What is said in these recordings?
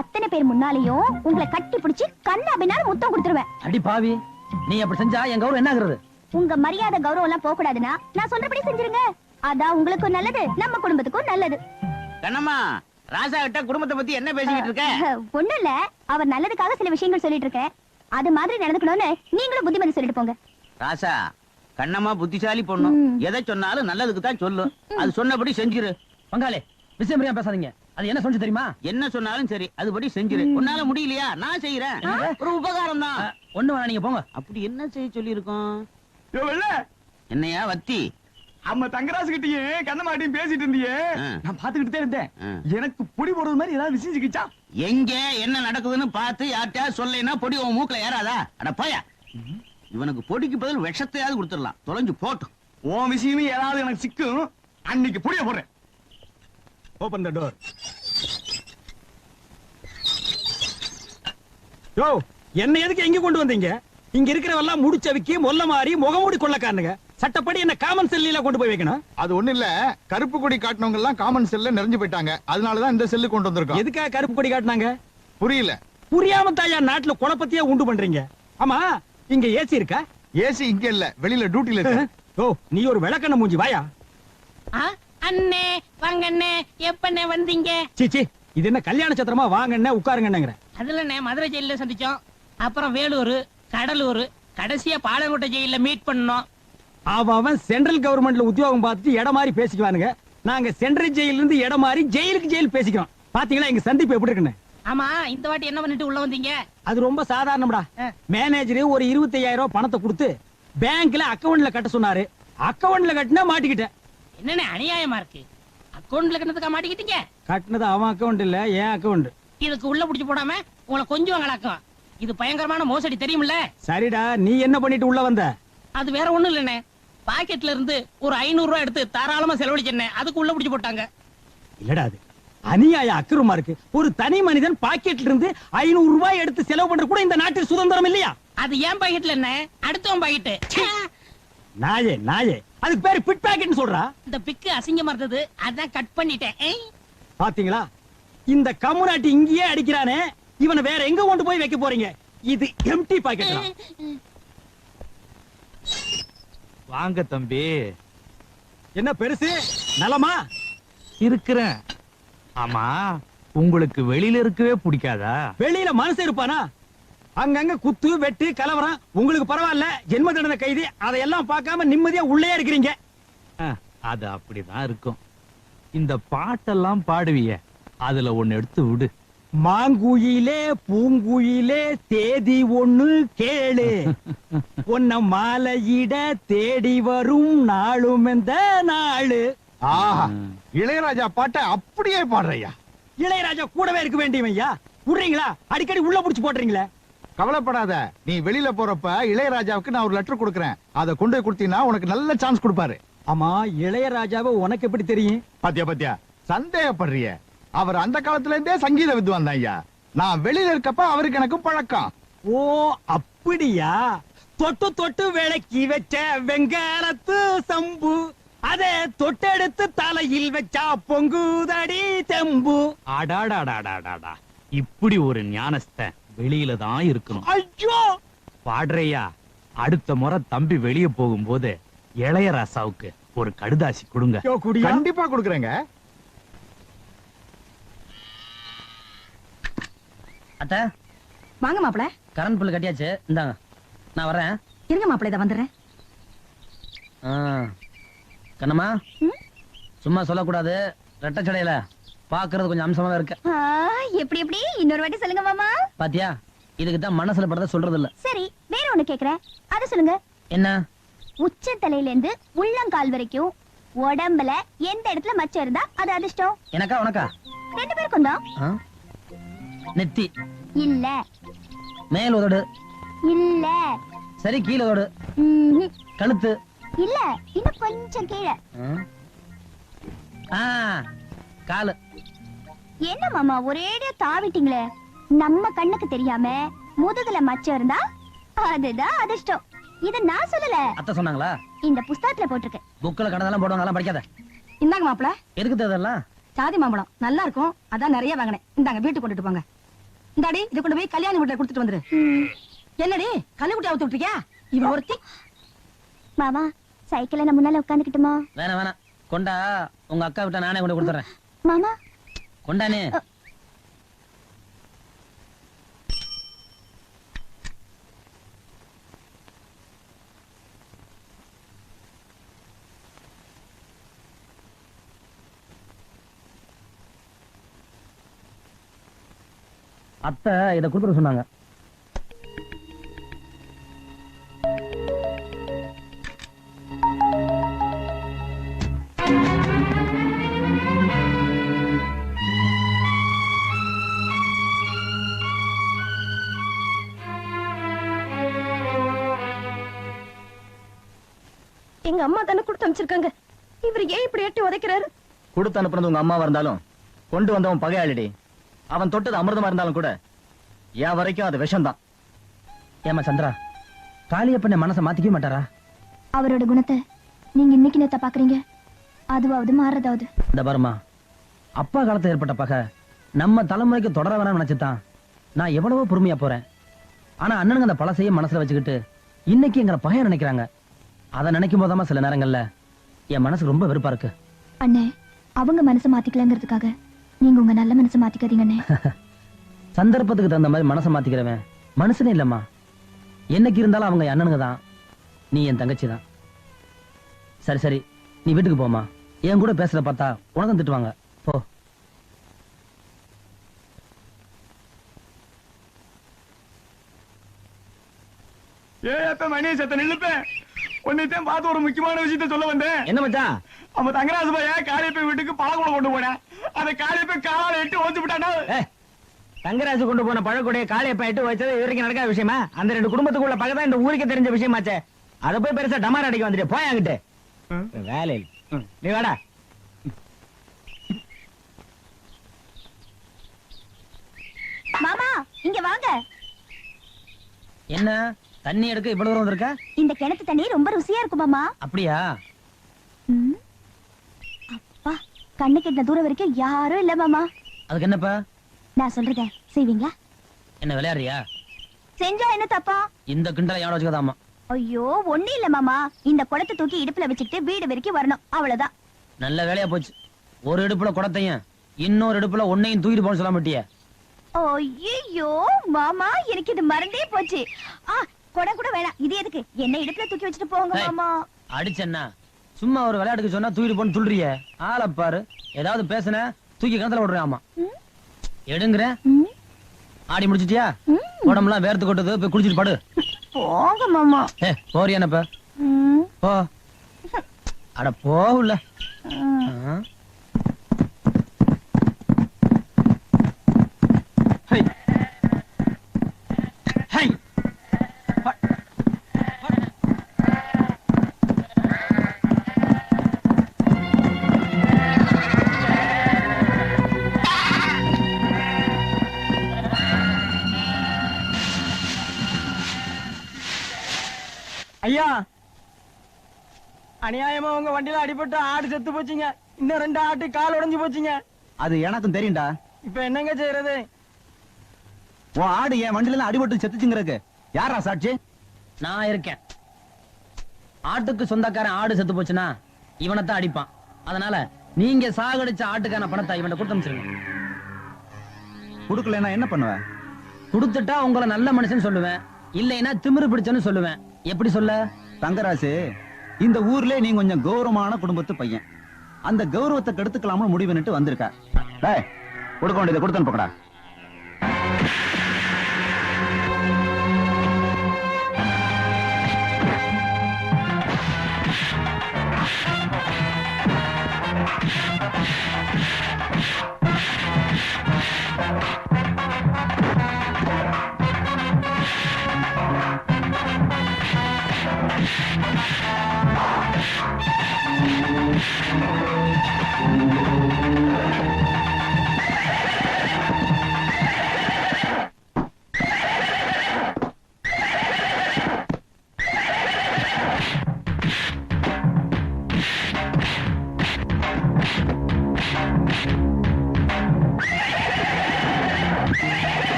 அத்தனை பேர் முன்னாலேயும் உங்களை கட்டி பிடிச்சு கண்ணா பின்னாலும் முத்தம் கொடுத்துருவேன். அடி பாவி, நீ அப்படி செஞ்சா என் கௌரவம் என்ன ஆகுறது? உங்க மரியாதை கௌரவம் எல்லாம் போக கூடாதுன்னா நான் சொல்றபடி செஞ்சிருங்க. அதான் உங்களுக்கும் நல்லது, நம்ம குடும்பத்துக்கும் நல்லது. கண்ணம்மா, ராசா கிட்ட குடும்பத்தை பத்தி என்ன பேசிக்கிட்டு இருக்க? ஒண்ணும் இல்ல, அவர் நல்லதுக்காக சில விஷயங்கள் சொல்லிட்டு இருக்கேன். அது மாதிரி நடந்துக்கணும்னு நீங்களும் புத்திமதி சொல்லிட்டு போங்க. ராசா, கண்ணம்மா புத்திசாலி பொண்ணு. எதை சொன்னாலும் நல்லதுக்கு தான் சொல்லும். அது சொன்னபடி செஞ்சிரு. பங்காளி, விஷயம் புரியாம பேசாதீங்க. அது என்ன சொன்னு தெரியுமா? என்ன சொன்னாலும் சரி, அதுபடி செஞ்சிரு. உன்னால முடியலையா? நான் செய்யறேன். ஒரு உபகாரம் தான். ஒண்ணு வேணா, நீங்க போங்க. அப்படி என்ன செய்ய சொல்லி இருக்கோம்? வெள்ள என்னையா வத்தி? அம்மா தங்கராசு கிட்டயே கண்ணமாட்டியும் பேசிட்டு இருந்தியே, நான் பாத்துக்கிட்டே இருந்தேன். எனக்கு பொடி போடுறது மாதிரி ஏதாவது விஷயம் சிக்கிச்சா? எங்க என்ன நடக்குதுன்னு பார்த்து யார்கிட்ட சொல்லேன்னா பொடி உன் மூக்குல ஏறாதா? அட போயா, இவனுக்கு பொடிக்கு பதில் விஷத்தையாவது கொடுத்துடலாம். தொலைஞ்சு போட்டும். உன் விஷயமே ஏதாவது எனக்கு சிக்கும், அன்னைக்கு புடிய போடுறேன். Open the door. யோ, என்ன எதுக்கு எங்க கொண்டு வந்தீங்க? இங்க இருக்கிறவெல்லாம் முடிச்சவிக்கி மொல்ல மாறி முகமூடி கொள்ளக்காரனுங்க. சட்டப்படி என்ன காமன் செல்லில கொண்டு போய் வைக்கணும். அது ஒண்ணு இல்ல, கருப்பு கொடி காட்டினவங்க எல்லாம் காமன் செல்ல நிறைஞ்சு போயிட்டாங்க. அதனாலதான் இந்த செல்லு கொண்டு வந்திருக்கோம். எதுக்காக கருப்பு கொடி காட்டினாங்க? புரியல. புரியாம தாயா நாட்டுல குழப்பத்தையே உண்டு பண்றீங்க. ஆமா, இங்க ஏசி இருக்கா? ஏசி இங்க இல்ல, வெளியில டியூட்டில இருக்கு. ஓ, நீ ஒரு விளக்கண்ண மூஞ்சி, வாயா. அண்ணே வாங்கண்ணே, எப்பண்ணே வந்தீங்க? சீச்சி, இது என்ன கல்யாண சத்திரமா? வாங்கண்ணே உட்காருங்கன்னுங்கிற. அதுல மதுரை ஜெயில சந்திச்சோம், அப்புறம் வேலூர், கடலூர், கடைசியா பாலங்கோட்டை ஜெயில மீட் பண்ணோம். அவன் சென்ட்ரல் கவர்மெண்ட்ல உத்தியோகம் பார்த்துட்டு இடம் மாதிரி பேசிக்குவானுங்க. நாங்க சென்ட்ரல் ஜெயில இருந்து இடம் மாதிரி ஜெயிலுக்கு ஜெயில் பேசிக்கிறோம். பாத்தீங்களா எங்க சந்திப்பு எப்படி இருக்குன்னு? ஆமா, இந்த வாட்டி என்ன பண்ணிட்டு உள்ள வந்தீங்க? அது ரொம்ப சாதாரணம்டா. மேனேஜர் ஒரு 25,000 ரூபாய் பணத்தை கொடுத்து பேங்க்ல அக்கவுண்ட்ல கட்ட சொன்னாரு. அக்கவுண்ட்ல கட்டினா மாட்டிக்கிட்டேன். என்னண்ணே அநியாயமா இருக்கு? அக்கவுண்ட்ல கிணத்துக்கா மாட்டிக்கிட்டீங்க? கட்டினது அவன் அக்கவுண்ட் இல்ல, என் அக்கவுண்ட். இதுக்கு உள்ள புடிச்சு போடாம உங்களை கொஞ்சம் கலக்கும். இது பயங்கரமான மோசடி, தெரியுமில்ல? சரிடா, நீ என்ன பண்ணிட்டு உள்ள வந்த? அது வேற ஒண்ணும் இல்லண்ணே, பாக்கெட்ல இருந்து ஒரு 500 ரூபாய் எடுத்து தாராளமா செலவழிச்சேன். அதுக்கு உள்ள புடிச்சு போட்டாங்க. இல்லடா, அது அநியாய அக்கிரமா இருக்கு. ஒரு தனி மனிதன் பாக்கெட்ல இருந்து 500 ரூபாய் எடுத்து செலவு பண்ற கூட இந்த நாட்டில் சுதந்திரம் இல்லையா? அது ஏன் பாக்கெட்ல என்ன, அடுத்தவன் பாக்கெட். நாயே நாயே, அதுக்கு பேரு பிட் பாக்கெட்னு சொல்றா. இந்த பிக்கு அசிங்கமா இருந்தது, அதான் கட் பண்ணிட்டேன். பாத்தீங்களா, இந்த கம்முனாட்டி இங்கேயே அடிக்கிறானே, இவனை வேற எங்க கொண்டு போய் வைக்க போறீங்க? இது எம்டி பாக்கெட். வாங்க தம்பி. என்ன பெருசு, நலமா இருக்கிறேன். ஆமா, உங்களுக்கு வெளியில இருக்கவே பிடிக்காதா? வெளியில மனசு இருப்பானா? அங்கங்க குத்து வெட்டு கலவரம். உங்களுக்கு பரவாயில்ல, ஜென்ம தண்டனை கைது. அதையெல்லாம் பார்க்காம நிம்மதியா உள்ளே இருக்கிறீங்க. அது அப்படிதான் இருக்கும். இந்த பாட்டெல்லாம் பாடுவிய, அதுல ஒண்ணு எடுத்து விடு. மாங்குயிலே பூங்குயிலே தேதி ஒண்ணு கேளு, உன்ன மாலையிட தேடி வரும் நாளும் இந்த நாளு. ஆஹா, இளையராஜா பாட்டை அப்படியே பாடுறையா. இளையராஜா கூடவே இருக்க வேண்டியவையா? விடுறீங்களா? அடிக்கடி உள்ள புடிச்சு போடுறீங்களே. கவலைப்படாத, நீ வெளியில போறப்ப இளையராஜாவுக்கு நான் ஒரு லெட்டர் கொடுக்கறேன். அதை கொண்டு போய் கொடுத்தீங்கன்னா உனக்கு நல்ல சான்ஸ் கொடுப்பாரு. ஆமா, இளையராஜாவை உனக்கு எப்படி தெரியும்? பாத்தியா பாத்தியா, சந்தேகப்படுறிய. அவர் அந்த காலத்துல இருந்தே சங்கீத வித்வான் தான் ஐயா. நான் வெளியில இருக்கப்ப அவருக்கு எனக்கு பழக்கம். ஓ அப்படியா? தொட்டு தொட்டு விளக்கி வச்ச வெங்காலத்து சம்பு, அதே தொட்டெடுத்து தலையில் வச்சா பொங்குதடி தெம்பு. அடாடாடாடாடாடா, இப்படி ஒரு ஞானஸ்த வெளியில தான் இருக்கணும். ஐயோ, பாடுறையா, அடுத்த முறை தம்பி வெளிய போகும்போது இளையராசாவுக்கு ஒரு கடுதாசி கொடுங்க. கண்டிப்பா கொடுக்குறேங்க. அத்தை, வாங்க மாப்பிள. கரண்ட் பில் கட்டியாச்சு, இந்தாங்க, நான் வரேன். இருங்க மாப்பிள, இதை வந்துடுறேன். கண்ணம்மா, சும்மா சொல்லக்கூடாது. ரெட்டச்சடையில பாக்குறது கொஞ்சம் அம்சமா இருக்கு. எப்படி எப்படி இன்னொரு வாட்டி சொல்லுங்க மாமா. பாத்தியா, இதுக்கு தான் மனசுல படுறத சொல்றது இல்ல. சரி, வேற ஒண்ணு கேக்குறேன், அது சொல்லுங்க. என்ன? உச்ச தலையில இருந்து உள்ளங்கால் வரைக்கும் உடம்புல எந்த இடத்துல மச்சம் இருந்தா அது அதிர்ஷ்டம்? எனக்கா உனக்கா? 2 பேருக்கும் தான். நெத்தி இல்ல. மேல் உதடு இல்ல. சரி, கீழ உதடு. கழுத்து இல்ல, இன்னும் கொஞ்சம் கீழே. காலு. என்ன மாமா ஒரேடியா தாவிட்டீங்களே? நம்ம கண்ணுக்கு தெரியாம முதுகுல மச்சம் இருந்தா அதுதான் அதிர்ஷ்டம். இத நான் சொல்லல, அத்தை சொன்னாங்களா? இந்த புஸ்தகத்துல போட்டிருக்கு. புக்ல கடந்தெல்லாம் போடுவாங்க, அதெல்லாம் படிக்காத. இந்தாங்க மாப்பிள. எதுக்கு தேவையில்லாம்? சாதி மாம்பழம் நல்லா இருக்கும், அதான் நிறைய வாங்கினேன். இந்தாங்க, வீட்டுக்கு கொண்டுட்டு போங்க. இந்தாடி இதை கொண்டு போய் கல்யாண வீட்டுல கொடுத்துட்டு வந்துரு. என்னடி கண்ணுக்குட்டி அவுத்து விட்டுருக்கியா? இவன் ஒருத்தி. மாமா சைக்கிள்ல நான் முன்னால உட்காந்துக்கிட்டுமா? வேணாம் வேணாம், கொண்டா உங்க அக்கா விட்ட நானே கொண்டு கொடுத்துறேன். மாமா கொண்டானே. அத்தை இதை கொடுத்துட சொன்னாங்க. எங்க அம்மா தானே கொடுத்து அனுப்பிச்சிருக்காங்க. இவர் ஏன் இப்படி எட்டி உதைக்கிறாரு? கொடுத்து அனுப்புனது உங்க அம்மாவா இருந்தாலும் கொண்டு வந்தவன் பகையாளிடி. அவன் தொட்டது அமிர்தமா இருந்தாலும் கூட என் வரைக்கும் அது விஷம்தான். ஏமா சந்திரா, காளியப்பண்ண மனசை மாத்திக்கவே மாட்டாரா? அவரோட குணத்தை நீங்க இன்னைக்கு நேத்தா பாக்குறீங்க, அதுவாவது மாறதாவது. இந்த பாருமா, அப்பா காலத்துல ஏற்பட்ட பகை நம்ம தலைமுறைக்கு தொடர வேணாம்னு நினைச்சுதான் நான் எவ்வளவோ பொறுமையா போறேன். ஆனா அண்ணனுங்க அந்த பழசையே மனசுல வச்சுக்கிட்டு இன்னைக்கு எங்களை பகைய நினைக்கிறாங்க. அதை நினைக்கும் போதாமா சில நேரங்கள்ல என் மனசு ரொம்ப வெறுப்பா இருக்கு. அண்ணே, அவங்க மனசை மாத்திக்கலங்கிறதுக்காக நீங்க உங்க நல்ல மனசை மாத்திக்காதீங்க அண்ணே. சந்தர்ப்பத்துக்கு தகுந்த மாதிரி மனசை மாத்திக்கிறவன் மனுஷனே இல்லம்மா. என்னைக்கு இருந்தாலும் அவங்க என் அண்ணனுங்க தான், நீ என் தங்கச்சி தான். சரி சரி, நீ வீட்டுக்கு போமா. என் கூட பேசுறத பார்த்தா உனக்கும் திட்டுவாங்க. போ. மணி செத்த நில்லுப்பேன். உன்னைத்தான் பார்த்து ஒரு முக்கியமான விஷயத்த சொல்ல வந்தேன். என்ன மச்சான்? அவன் தங்கராசு பைய காளியப்பை வீட்டுக்கு பழகுல கொண்டு போனேன். அந்த காளியப்பை காலால எட்டு ஓச்சு விட்டானா? தங்கராஜு கொண்டு போன பழக்கூடிய காளியப்ப எட்டு வச்சது இது வரைக்கும் நடக்காத விஷயமா? அந்த ரெண்டு குடும்பத்துக்குள்ள பகதான் இந்த ஊருக்கு தெரிஞ்ச விஷயமாச்சே. அதை போய் பெருசா டமார் அடிக்க வந்துட்டு போயாங்கிட்டு வேலை. நீ வாடா. மாமா இங்க வாங்க. என்ன தண்ணி எடுக்க இவ்வளவு தூரம் வந்திருக்க? இந்த கிணத்து தண்ணி ரொம்ப ருசியா இருக்கும் மாமா. அப்படியா? அப்பா, கண்ணு கிட்ட தூரம் வரைக்கும் யாரும் இல்ல மாமா. அதுக்கு என்னப்பா? நான் சொல்றத செய்வீங்களா? என்ன விளையாடுறியா? செஞ்சா என்ன தப்பா? இந்த கிண்டலை எவன வச்சுக்கதாமா. ஐயோ ஒண்ணு இல்ல மாமா, இந்த குடத்தை தூக்கி இடுப்புல வச்சுக்கிட்டு வீடு வரைக்கும் வரணும், அவ்வளவுதான். நல்ல வேலையா போச்சு. ஒரு இடுப்புல குடத்தையும் இன்னொரு இடுப்புல ஒன்னையும் தூக்கிட்டு போன சொல்ல மாட்டிய. ஐயோ மாமா, எனக்கு இது மறந்தே போச்சு. குடம் கூட வேணாம், இது எதுக்கு? என்ன இடுப்புல தூக்கி வச்சுட்டு போங்க மாமா. அடிச்சேன்னா சும்மா ஒரு விளையாட்டுக்கு சொன்னா தூக்கிட்டு போன்னு துள்றிய ஆளை பாரு. ஏதாவது பேசுன தூக்கி கிணத்துல விடுறேன். ஆமா எடுங்கிற. ஆடி முடிச்சிட்டியா? உடம்புலாம் வேர்த்து கொட்டுது, போய் குளிச்சுட்டு படு. போங்க மாமா. போறியானப்ப? போ. அட போகல. ஐயா, அநியாயமா உங்க வண்டியில அடிபட்டு ஆடு செத்து போச்சுங்க. இன்னும் 2 ஆட்டு கால் உடைஞ்சு போச்சுங்க. அது எனக்கும் தெரியும்டா. இப்ப என்னங்க செய்யறது? உன் ஆடு என் வண்டியில அடிபட்டு செத்துச்சுங்கிறதுக்கு யாரா சாட்சி? நான் இருக்கேன். ஆட்டுக்கு சொந்தக்காரன் ஆடு செத்து போச்சுன்னா இவனைத்தான் அடிப்பான். அதனால நீங்க சாகடிச்ச ஆட்டுக்கான பணத்தை இவனை கொடுத்து அனுப்பிச்சிருங்க. குடுக்கலன்னா என்ன பண்ணுவ? கொடுத்துட்டா உங்களை நல்ல மனுஷன் சொல்லுவேன், இல்லைன்னா திமிரு பிடிச்சன்னு சொல்லுவேன். எப்படி சொல்ல? தங்கராசு, இந்த ஊர்ல நீ கொஞ்சம் கௌரவமான குடும்பத்து பையன். அந்த கௌரவத்தை கெடுத்துக்கலாம்னு முடிவுன்னுட்டு வந்திருக்க. கொடுக்க வேண்டியதை கொடுத்து அனுப்படா.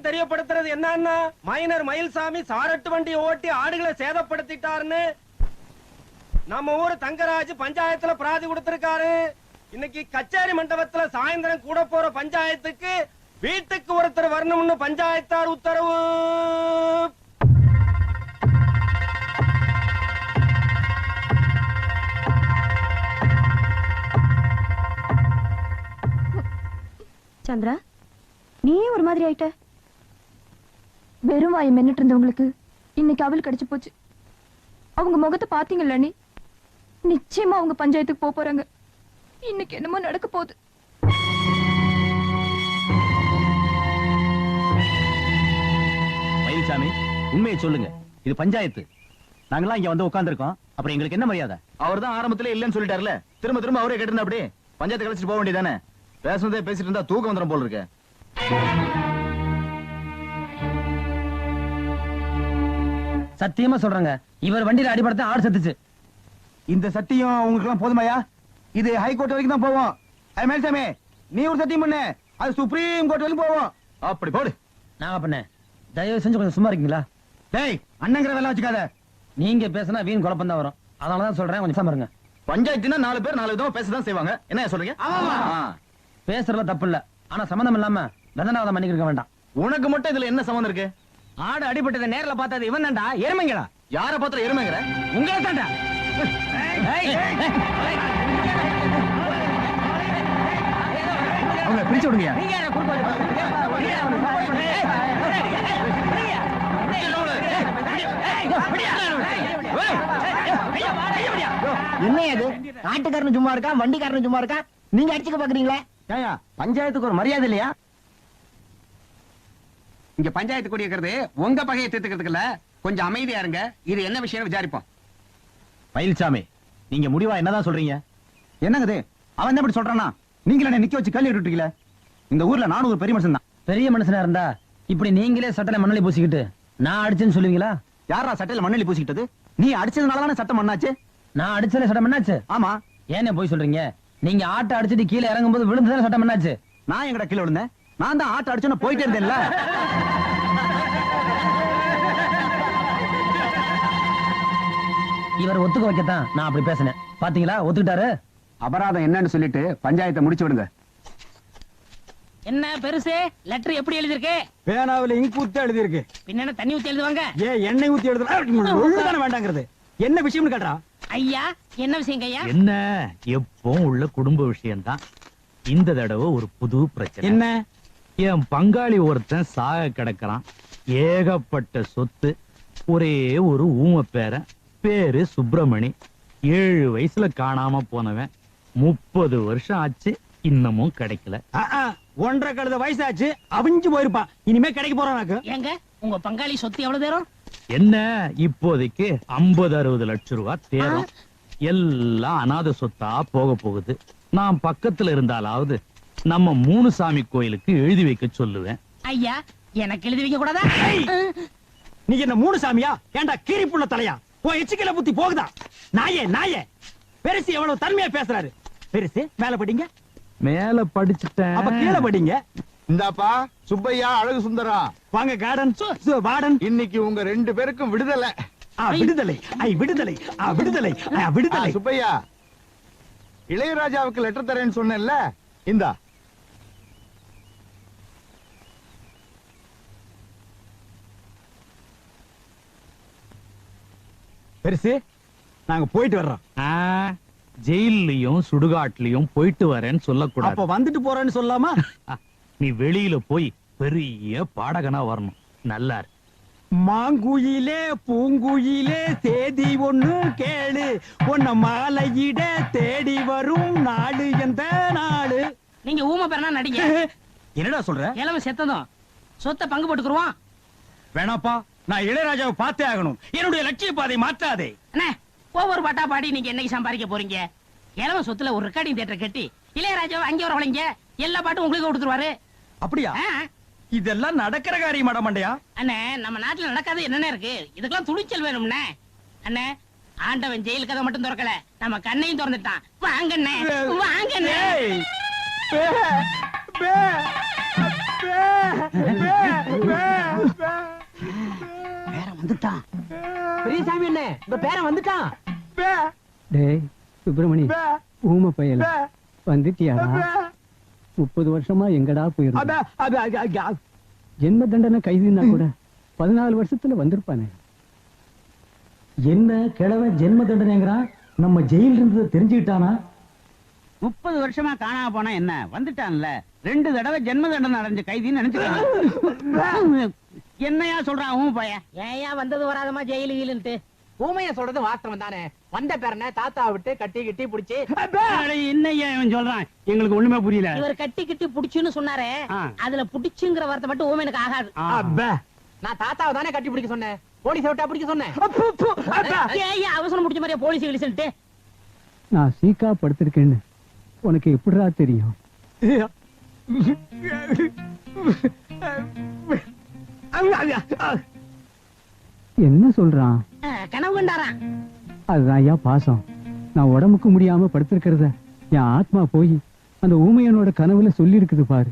தெரியப்படுத்துறது என்னன்னா மைனர் மயில்சாமி சாரட்டு வண்டி ஓட்டி ஆடுகளை சேதப்படுத்திட்டாருன்னு நம்ம ஊரு தங்கராஜ் பஞ்சாயத்துல பிராதி கொடுத்திருக்காரு. இன்னைக்கு கச்சேரி மண்டபத்துல சாயந்தரம் கூட போற பஞ்சாயத்துக்கு வீட்டுக்கு ஒருத்தர் வரணும்னு பஞ்சாயத்தார் உத்தரவு. சந்திரா, நீ ஒரு மாதிரி ஆயிட்ட. வெறும் வாயை மென்னுட்டு இருந்தவங்களுக்கு இன்னைக்கு அவள் கிடைச்சு போச்சு. அவங்க முகத்தை பாத்தீங்கல்ல, நீ நிச்சயமா அவங்க பஞ்சாயத்துக்கு போறாங்க. இன்னைக்கு என்னமோ நடக்க போகுது. மயில்சாமி, உண்மையை சொல்லுங்க. இது பஞ்சாயத்து. நாங்கெல்லாம் இங்க வந்து உட்கார்ந்திருக்கோம். அப்புறம் எங்களுக்கு என்ன மரியாதை? அவர் தான் ஆரம்பத்திலே இல்லன்னு சொல்லிட்டாருல, திரும்ப திரும்ப அவரே கேட்டிருந்தா அப்படி பஞ்சாயத்து கழிச்சிட்டு போக வேண்டியதானே. பேசுனதே பேசிட்டு இருந்தா தூக்கம் வந்துடும் போல இருக்கு. சத்தியமா சொல்றாங்க, இவர் வண்டியில அடிபடுத்த ஆடு செத்துச்சு. இந்த சத்தியம் உங்களுக்கு எல்லாம் போதுமாயா? இது ஹைகோர்ட் வரைக்கும் தான் போவோம். மயில்சாமி, நீ ஒரு சத்தியம் பண்ணு, அது சுப்ரீம் கோர்ட் வரைக்கும் போவோம். அப்படி போடு. நான் பண்ணேன். தயவு செஞ்சு கொஞ்சம் சும்மா இருக்கீங்களா? டேய், அண்ணங்கிற வேலை வச்சுக்காத. நீங்க பேசினா வீண் குழப்பம் தான் வரும். அதனாலதான் சொல்றேன், கொஞ்சம் சும்மா இருங்க. பஞ்சாயத்துனா 4 பேர் 4 விதமா பேசதான் செய்வாங்க. என்ன சொல்றீங்க? பேசுறதுல தப்பு இல்ல, ஆனா சம்பந்தம் இல்லாம தண்டனாவதம் பண்ணிக்க வேண்டாம். உனக்கு மட்டும் இதுல என்ன சம்பந்தம் இருக்கு? ஆடு அடிபட்டதை நேர்ல பார்த்தது இவன் தான்டா. எருமைங்களா? யார பாத்திரம் எருமைங்கிற? உங்களை தான்டா. அவங்க பிரிச்சு விடுங்க. என்ன அது? ஆட்டுக்காரன் சும்மா இருக்கா, வண்டிக்காரன் சும்மா இருக்கா? நீங்க அடிச்சுக்க பாக்குறீங்களா? ஏயா, பஞ்சாயத்துக்கு ஒரு மரியாதை இல்லையா? இங்க பஞ்சாயத்து கூடி இருக்கிறது உங்க பகையை தீர்த்துக்கிறதுக்கு இல்ல. கொஞ்சம் அமைதியா இருங்க. இது என்ன விஷயம் விசாரிப்போம். மயில்சாமி, நீங்க முடிவா என்னதான் சொல்றீங்க? என்னங்க இது? அவன் என்ன இப்படி சொல்றானா? நீங்களே என்ன நிக்க வச்சு கல்வி விட்டுட்டீங்களே. இந்த ஊர்ல நானும் ஒரு பெரிய மனுஷன் தான். பெரிய மனுஷனா இருந்தா இப்படி நீங்களே சட்டல மண்ணலி பூசிக்கிட்டு நான் அடிச்சேன்னு சொல்லுவீங்களா? யாரா சட்டையில மண்ணெளி பூசிக்கிட்டது? நீ அடிச்சதுனால தானே சட்டம் மண்ணாச்சு. நான் அடிச்சதுல சட்டம் என்னாச்சு? ஆமா. ஏன்னு போய் சொல்றீங்க? நீங்க ஆட்டை அடிச்சிட்டு கீழே இறங்கும் போது விழுந்ததான சட்டம் என்னாச்சு? நான் எங்கட கீழே விழுந்தேன்? நான் தான் ஆட்டை அடிச்சுன்னு போயிட்டே இருந்தேன்ல. இவர் ஒத்துக்க வைக்கத்தான் நான் அப்படி பேசினேன். பாத்தீங்களா, ஒத்துக்கிட்டாரு. அபராதம் என்னன்னு சொல்லிட்டு பஞ்சாயத்தை முடிச்சு விடுங்க. என்ன பெருசு லெட்டர் எப்படி எழுதிருக்கு? பேனாவில இங்க் ஊத்தி எழுதி இருக்கு. பின்ன தண்ணி ஊத்தி எழுதுவாங்க? எண்ணெய் ஊத்தி எழுதுறாங்க வேண்டாங்கிறது என்ன விஷயம்னு கேட்டா? ஐயா, என்ன விஷயங்க ஐயா? என்ன, எப்பவும் உள்ள குடும்ப விஷயம்தான். இந்த தடவை ஒரு புது பிரச்சனை. என்ன? என் பங்காளி ஒருத்தன் சாக கிடக்குறான். ஏகப்பட்ட சொத்து. ஒரே ஒரு ஊம பேரன், பேரு சுப்பிரமணி. 7 வயசுல காணாம போனவன். 30 வருஷம் ஆச்சு, இன்னமும் கிடைக்கல. 1.5 கழுத வயசாச்சு, அவிஞ்சு போயிருப்பான். இனிமே கிடைக்க போறான். ஏங்க, உங்க பங்காளி சொத்து எவ்வளவு தேரும்? என்ன, இப்போதைக்கு 50-60 லட்சம் ரூபாய் தேரும். எல்லாம் அநாத சொத்தா போக போகுது. நான் பக்கத்துல இருந்தாலாவது நம்ம 3 சாமி கோயிலுக்கு எழுதி வைக்க சொல்லுவேன். ஐயா, எனக்கு எழுதி வைக்க கூடாதா? நீ என்ன 3 சாமியா? ஏண்டா கீரி புள்ள தலையா? உன் எச்சிக்கல புத்தி போகுதா? நாயே பெருசு எவ்வளவு தன்மையா பேசுறாரு. பெருசு மேல படிங்க. மேல படிச்சுட்டேன். அப்ப கீழே படிங்க. இந்தாப்பா சுப்பையா, அழகு சுந்தரம், வாங்க கார்டன் வார்டன். இன்னைக்கு உங்க 2 பேருக்கும் விடுதலை. விடுதலை விடுதலை விடுதலை விடுதலை. சுப்பையா, இளையராஜாவுக்கு லெட்டர் தரேன்னு சொன்னேன்ல, இந்தா. பெருசு, நாங்க போயிட்டு வர்றோம். ஜெயிலையும் சுடுகாட்லயும் போயிட்டு வரேன்னு சொல்லக்கூடாது. அப்ப வந்துட்டு போறேன்னு சொல்லாமா? நீ வெளியில போய் பெரிய பாடகனா வரணும். நல்லா இருக்கு. மாங்குயிலே பூங்குயிலே சேதி ஒண்ணு கேளு, உன்ன மாலையிட தேடி வரும் நாடு எந்த நாடு. நீங்க ஊம பேரனா நடிங்க. என்னடா சொல்ற? இளவ செத்ததும் சொத்தை பங்கு போட்டுக்குருவோம். வேணாப்பா, நான் இளையராஜாவை பார்த்தே ஆகணும். என்னுடைய லட்சிய பாதை மாற்றாதே. அண்ணே, ஒவ்வொரு பாட்டா பாடி நீங்க என்னைக்கு சம்பாதிக்க போறீங்க? இளவ சொத்துல ஒரு ரெக்கார்டிங் தியேட்டர் கட்டி இளையராஜாவை அங்கே வரவழைங்க. எல்லா பாட்டும் உங்களுக்கு கொடுத்துருவாரு. அப்படியா? இதெல்லாம் நடக்கிற காரியம் மண்டையா? அண்ணே, நம்ம நாட்டுல நடக்காது என்னென்ன இருக்கு? இதுக்கெல்லாம் துணிச்சல் வேணும்னே. அண்ணே, ஆண்டவன் ஜெயில் கதை மட்டும் திறக்கல, நம்ம கண்ணையும் திறந்துட்டான். வாங்கண்ணே, வாங்கண்ணே. வந்துட்டான். பெரியசாமி அண்ணே உங்க பேரன் வந்துட்டான். டேய் சுப்பிரமணி ஊமை பயல வந்துட்டியாடா? 30 வருஷமா எங்கடா போயிருந்த? ஜென்ம தண்டனை கைதுன்னா கூட 14 வருஷத்துல வந்திருப்பானே. என்ன கிழவ ஜென்ம தண்டனைங்கிறான்? நம்ம ஜெயில இருந்தது தெரிஞ்சுக்கிட்டானா? 30 வருஷமா காணாம போனா என்ன, வந்துட்டான்ல. 2 தடவை ஜென்ம தண்டனை அடைஞ்ச கைதின்னு நினைச்சுக்காங்க. என்னையா சொல்றான் உன் பையன்? ஏயா வந்தது வராதமா ஜெயிலு கீழுன்ட்டு. ஊமைய சொல்றது வாஸ்தவம் தானே. வந்த பேரனை தாத்தா விட்டு கட்டி கிட்டி புடிச்சு. என்னையா இவன் சொல்றான்? எங்களுக்கு ஒண்ணுமே புரியல. இவர் கட்டி கிட்டி புடிச்சுன்னு சொன்னாரே, அதுல புடிச்சுங்கிற வார்த்தை மட்டும் ஊமையனுக்கு ஆகாது. நான் தாத்தாவை தானே கட்டி பிடிக்க சொன்னேன், போலீஸ் விட்டா பிடிக்க சொன்னேன். ஏய்யா அவசரம் முடிச்ச மாதிரியா போலீஸ் கிழிச்சுட்டு? நான் சீக்கா படுத்திருக்கேன்னு உனக்கு எப்படிடா தெரியும்? என்ன சொல்றான்? கனவு கண்டாரான். அதுதான் ஐயா பாசம். நான் உடம்புக்கு முடியாம படுத்திருக்கிறத என் ஆத்மா போய் அந்த ஊமையனோட கனவுல சொல்லி இருக்குது பாரு.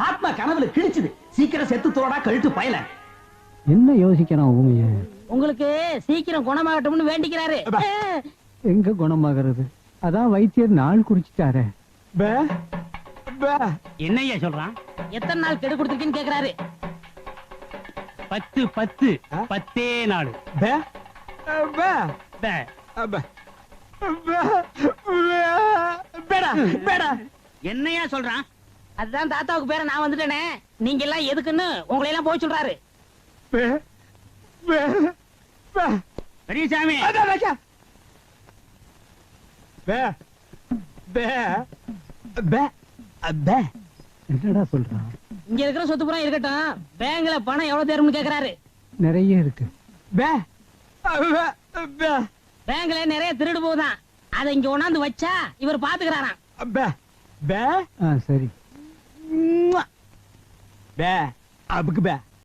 ஆத்மா கனவுல கிழிச்சுது. சீக்கிரம் செத்து தோடா கழுத்து பயல. என்ன யோசிக்கிறான் ஊமைய? உங்களுக்கு சீக்கிரம் குணமாகட்டும்னு வேண்டிக்கிறாரு. எங்க குணமாகிறது? அதான் வைத்தியர் நாள் குறிச்சிட்டாரே. என்னையா சொல்றான்? எத்தனை நாள் கெடு கொடுத்துருக்கீன்னு கேக்குறாரு. 10 10 நாள். என்னையா சொல்றான்? அதுதான் தாத்தாவுக்கு பேர நான் வந்துட்டேனே, நீங்க எல்லாம் எதுக்குன்னு உங்களை எல்லாம் போய் சொல்றாரு. பெரியசாமி என்னடா சொல்றான்? இங்க இருக்கிற சொத்து புறம் இருக்கட்டும், பேங்க்ல பணம் எவ்வளவு தேரும்னு கேக்குறாரு. நிறைய இருக்கு. பேங்க்ல நிறைய திருடு போகுதான், அதை இங்க கொண்டாந்து வச்சா இவர் பாத்துக்கிறாராம். சரி.